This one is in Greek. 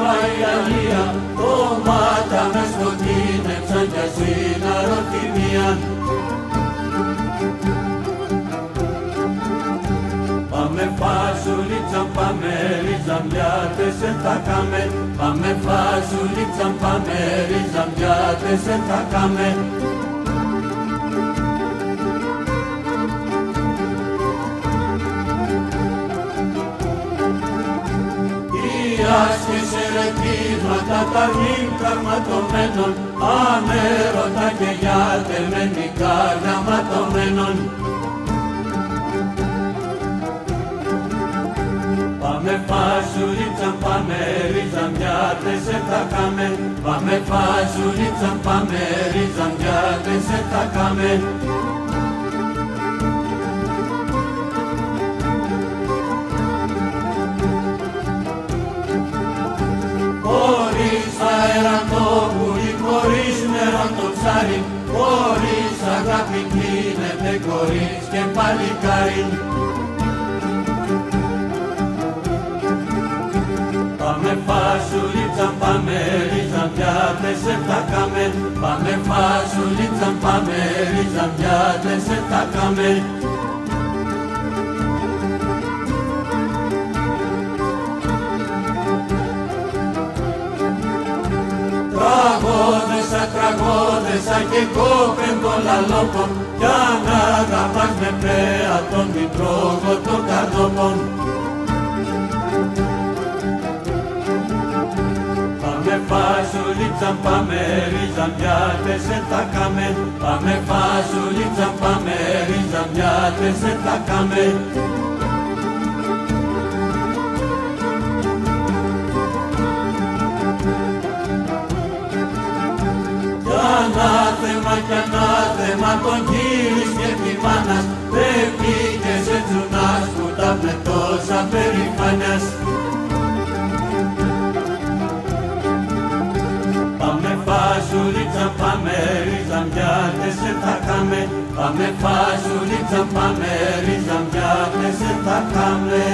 πάει αλία, το μάτα με σκοτίνεψαν κι ασύν αρωτημίαν. Πάμε φασουλίτσαν, πάμε ριζαμιάτες εν τα κάμε. Πάμε φασουλίτσαν, πάμε ριζαμιάτες εν τα κάμε. Άσκες ερετήματα τα γλύν καρματωμένων, ανέρωτα και γιάτε με νικάρια ματωμένων. Πάμε φασουλίτσαν, πάμε ριζαμιάτες εν τα κάμε. Πάμε φασουλίτσαν, πάμε ριζαμιάτες εν τα κάμε. Χωρίς αεραντόπουλη, χωρίς νερό το ψάρι, χωρίς αγάπη κλείνεται χωρίς και παλικάρι. Πάμε φασουλίτσαν, πάμε ριζαμιάτες εν τα κάμε. Πάμε φασουλίτσαν, πάμε ριζαμιάτες εν τα κάμε. Τραγώδεσα και κόπεντο λαλόπον, κι αν αγαπάς με πρέα τον μητρόγο των καρδόπων. Πάμε φασουλίτσαν, πάμε ριζαμιάτες εν τα κάμε. Πάμε φασουλίτσαν, πάμε ριζαμιάτες εν τα κάμε. Ανάθεμα κι ανάθεμα τον κύρις και τη μάνας, δεν πήγες σε τσουνάς που τα με τόσα περηφάνιας. Πάμε φασουλίτσαν, πάμε ριζαμιάτες εν τα κάμε. Πάμε φασουλίτσαν, πάμε ριζαμιάτες εν τα κάμε.